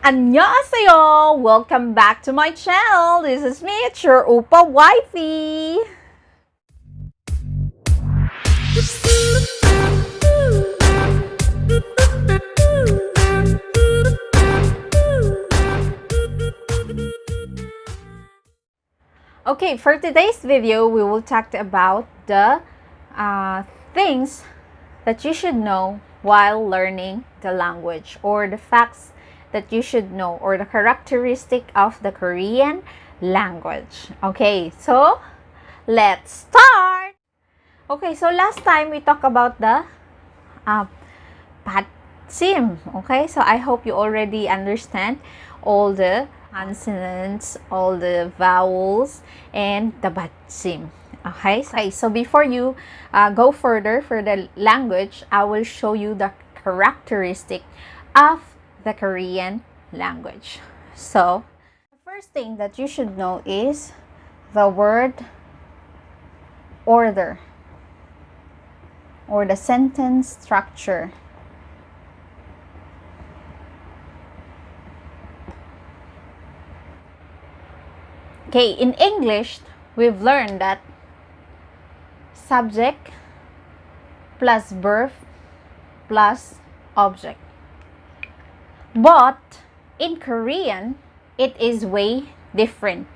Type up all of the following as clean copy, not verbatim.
Annyeonghaseyo! Welcome back to my channel. This is Mitch, your oppa wifey. Okay, for today's video, we will talk about the things that you should know while learning the language, or the facts that you should know, or the characteristic of the Korean language. Okay, so let's start. Okay, so last time we talked about the patsim. Okay, so I hope you already understand all the consonants, all the vowels, and the patsim. Okay, so before you go further for the language, I will show you the characteristic of the Korean language. So, the first thing that you should know is the word order, or the sentence structure. Okay, in English, we've learned that subject plus verb plus object. But in Korean, it is way different.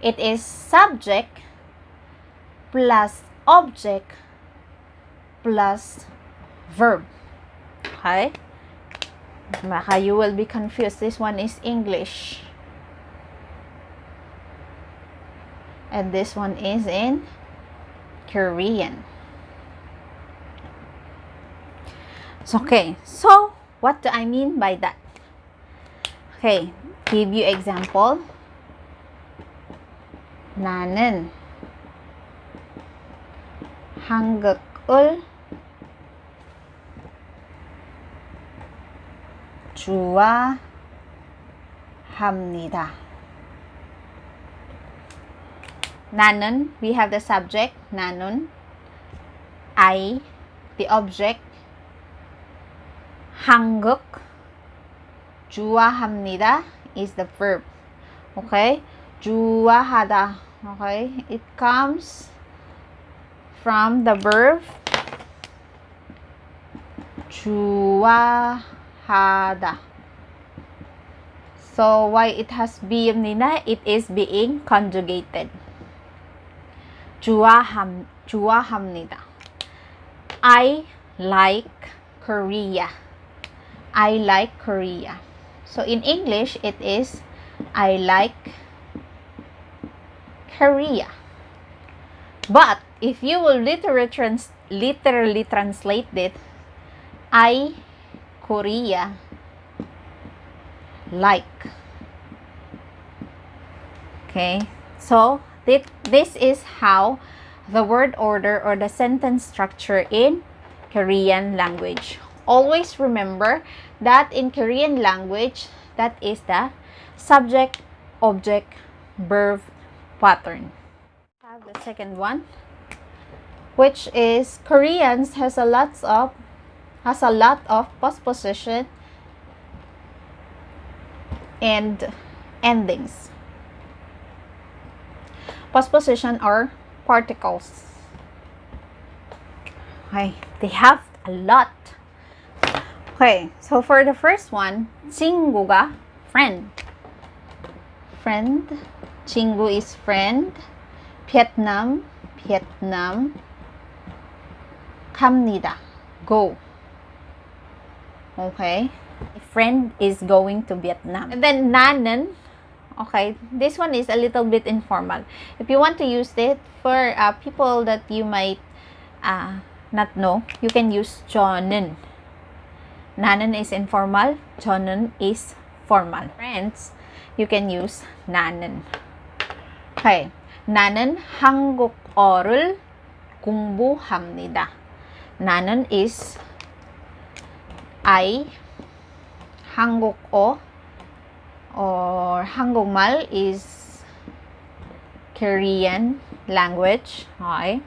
It is subject plus object plus verb. Okay? Baka you will be confused. This one is English. And this one is in Korean. Okay, so what do I mean by that? Okay, give you example. 나는 한국을 좋아합니다. 나는, we have the subject, 나는. I, the object. 한국, 좋아합니다 is the verb. Okay? 좋아하다. Okay? It comes from the verb 좋아하다. So, why it has 비음니다? It is being conjugated. 좋아합니다. I like Korea. I like Korea. So in English, it is I like Korea. But if you will literally translate it, I Korea like. Okay, so this is how the word order or the sentence structure in Korean language. Always remember that in Korean language, that is the subject, object, verb pattern. I have the second one, which is Koreans has a lot of postposition and endings. Postposition are particles. Okay, they have a lot. Okay, so for the first one, 친구가 friend. Friend. 친구 is friend. Vietnam. 갑니다. Go. Okay. Friend is going to Vietnam. And then 나는. Okay, this one is a little bit informal. If you want to use it for people that you might not know, you can use 저는. 나는 is informal, 저는 is formal. Friends, you can use 나는. Okay, 나는 한국어를 공부합니다. 나는 is I, 한국어 or 한국말 is Korean language. Okay,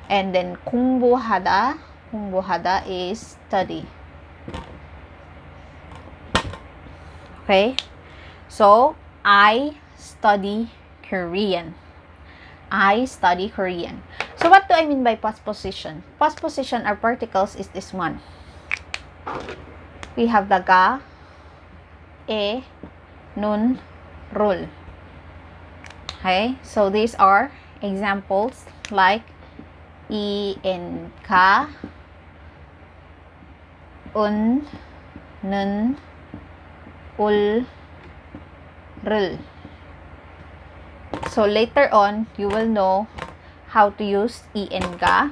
and then 공부하다 is study. Okay? So, I study Korean. I study Korean. So, what do I mean by postposition? Postposition or particles is this one. We have the ga, e, nun, rul. Okay? So, these are examples like I and ka, un, nun, ul, rul. So later on, you will know how to use I and ga,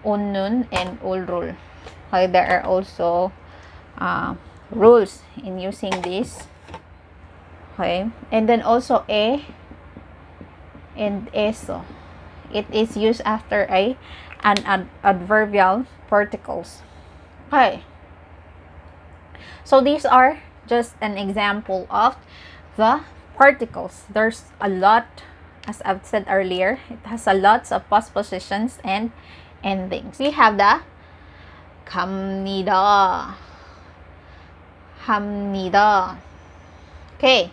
un, nun, and ul, rul. Okay, there are also rules in using this. Okay, and then also e and eso. It is used after an adverbial particles. Okay. So these are just an example of the particles. There's a lot, as I've said earlier, it has a lots of postpositions and endings. We have the 갑니다. 합니다. Okay.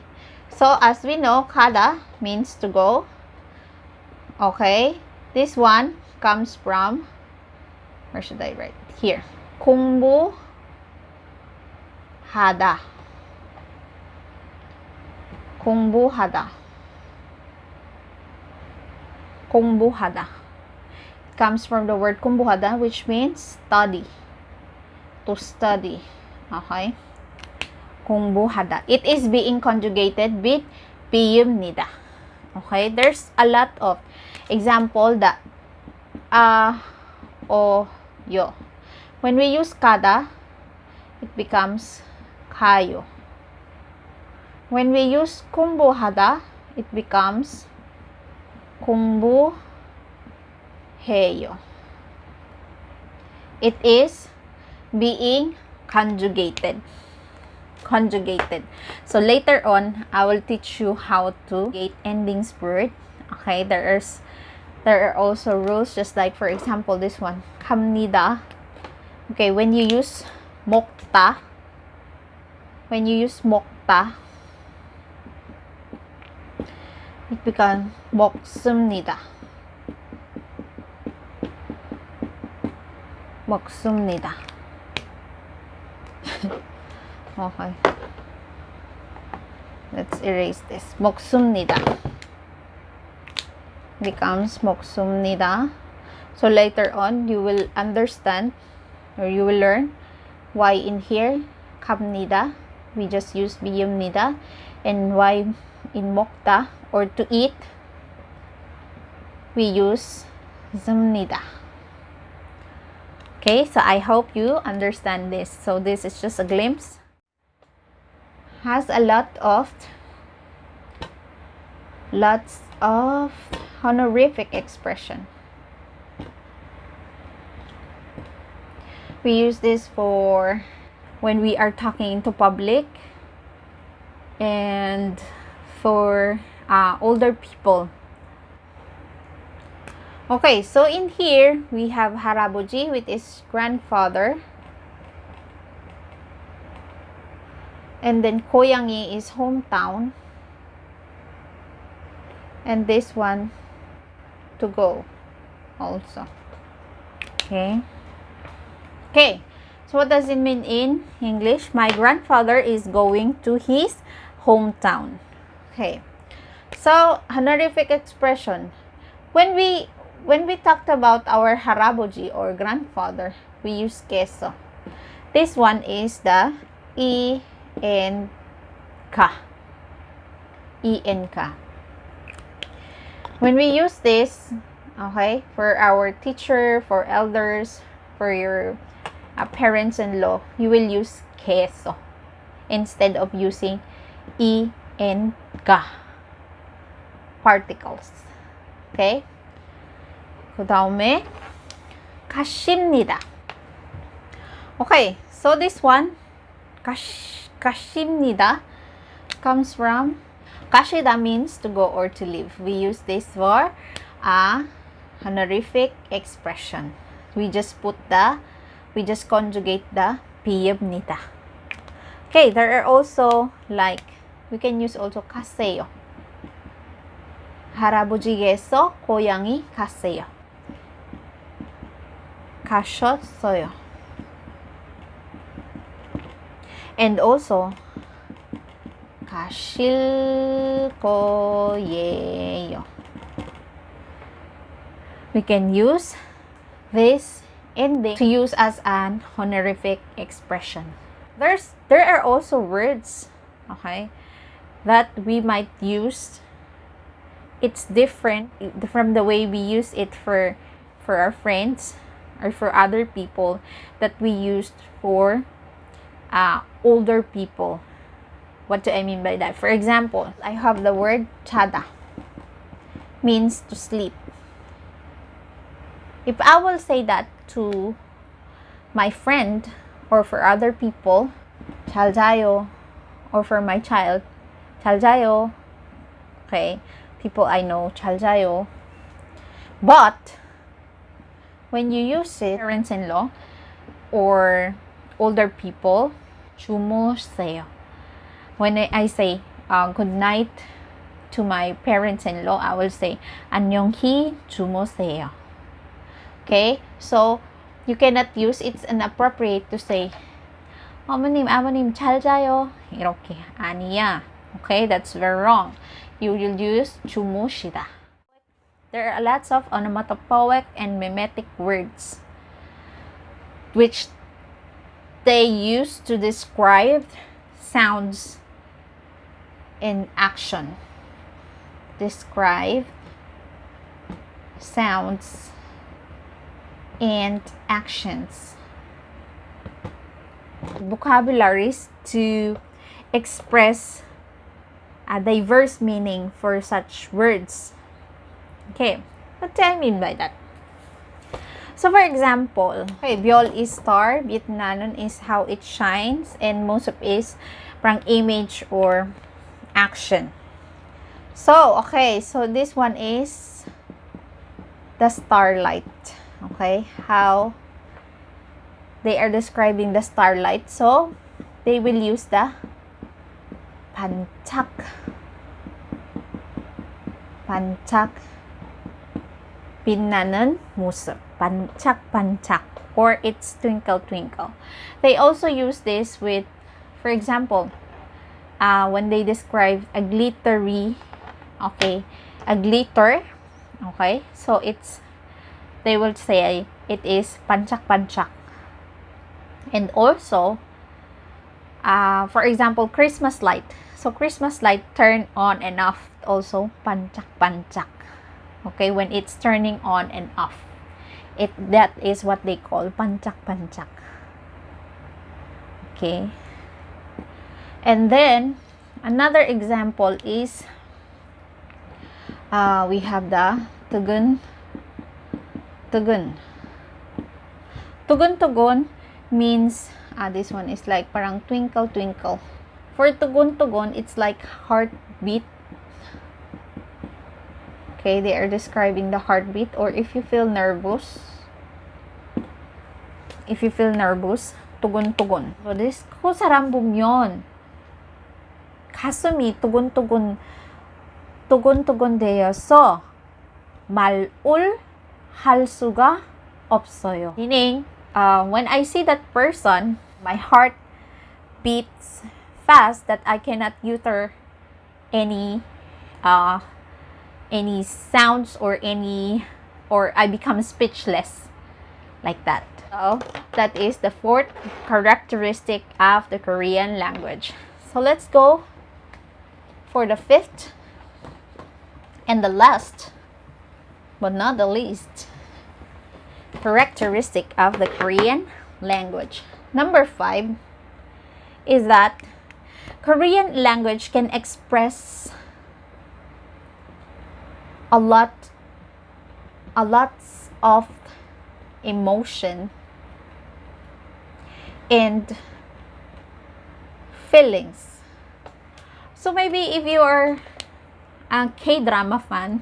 So as we know, 가다 means to go. Okay. This one comes from, where should I write? Here. 공부하다. 공부하다. 공부하다. It comes from the word 공부하다, which means study. To study. Okay? 공부하다. It is being conjugated with 비읍니다. Okay? There's a lot of example that o, yo. When we use kada, it becomes kayo. When we use 공부하다, it becomes 공부해요. It is being conjugated. So later on, I will teach you how to get endings word. Okay, there are also rules, just like for example this one, 갑니다. Okay, when you use 먹다, it becomes 먹습니다. 먹습니다. Okay. Let's erase this. 먹습니다. Becomes 먹습니다. So later on, you will understand or you will learn why in here, 갑니다, we just use 비읍니다, and why in 먹다, or to eat, we use 습니다. Okay, so I hope you understand this. So this is just a glimpse. Has a lots of honorific expression. We use this for when we are talking to public and for older people. Okay, so in here we have 할아버지, which is grandfather, and then 고향이 is hometown, and this one to go also. Okay, so what does it mean in English? My grandfather is going to his hometown. Okay, so honorific expression, when we talked about our 할아버지 or grandfather, we use queso. This one is the I and ka. When we use this, okay, for our teacher, for elders, for your parents-in-law, you will use queso instead of using I and ka particles. Okay? 그 다음에 가십니다. Okay, so this one, 가십니다, comes from 가시다 means to go or to live. We use this for a honorific expression. We just conjugate the 비읍니다. Okay, there are also like, we can use also kaseyo. 할아버지께서 고양이 가세요. 가셨어요. And also 가실 거예요. We can use this ending to use as an honorific expression. There are also words, okay, that we might use. It's different from the way we use it for our friends or for other people that we used for older people. What do I mean by that? For example, I have the word chada, means to sleep. If I will say that to my friend or for other people, 잘 자요, or for my child, 잘 자요. Okay, people I know, 잘 자요. But when you use it, parents-in-law or older people, 주무세요. When I say good night to my parents-in-law, I will say 안녕히 주무세요. Okay, so you cannot use, it's inappropriate to say 어머님 잘 자요 이렇게. 아니야. Okay, that's very wrong. You will use 주무시다. There are lots of onomatopoeic and mimetic words which they use to describe sounds in action. Describe sounds and actions. Vocabularies to express a diverse meaning for such words. Okay, what do I mean by that? So for example, okay, Biol is star, Vietnamon is how it shines, and most of it is parang image or action. So, okay, so this one is the starlight. Okay, how they are describing the starlight. So, they will use the 반짝. 반짝. 빛나는 모습. 반짝반짝. Or it's twinkle twinkle. They also use this with, for example, when they describe a glittery, okay, a glitter, okay, so it's, they will say it is pancak-pancak. And also, for example, Christmas light. So Christmas light turn on and off, also pancak-pancak. Okay, when it's turning on and off, that is what they call pancak-pancak. Okay. And then another example is we have the tugun. Tugun means this one is like parang twinkle twinkle. For tugun, it's like heartbeat. Okay, they are describing the heartbeat, or if you feel nervous. If you feel nervous, tugun. So this ko sa rambum yon. 가슴이 tugun 되어서 말을 할 수가 없어요. Meaning, when I see that person, my heart beats fast that I cannot utter any sounds or I become speechless like that. So that is the fourth characteristic of the Korean language. So let's go for the fifth and the last, but not the least, characteristic of the Korean language. Number 5 is that Korean language can express a lot of emotion and feelings. So maybe if you are a K-drama fan,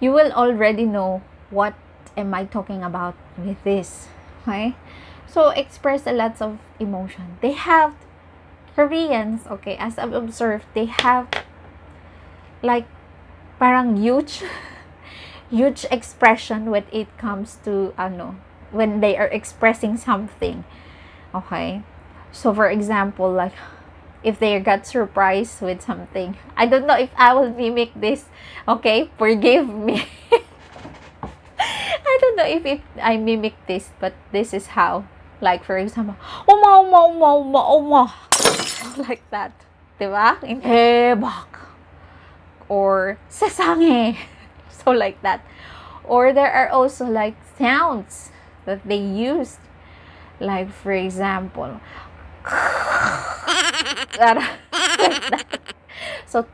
you will already know what am I talking about with this. Okay? So express a lot of emotion. They have Koreans, okay, as I've observed, they have like parang huge huge expression when it comes to when they are expressing something. Okay, so for example, like if they got surprised with something, I don't know if I will mimic this. Okay, forgive me. I don't know if I mimic this, but this is how. Like for example, uma uma uma uma uma, like that, diba? In hebak or sesange, so like that. Or there are also like sounds that they use, like for example, like that. So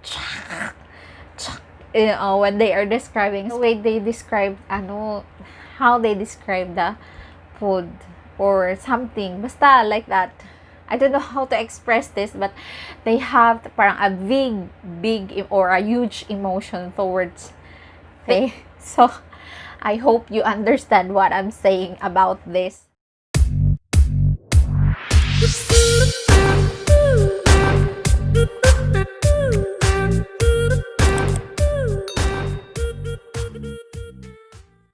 when they are describing the way they describe how they describe the food or something, basta like that. I don't know how to express this, but they have parang a big or a huge emotion towards it. So I hope you understand what I'm saying about this.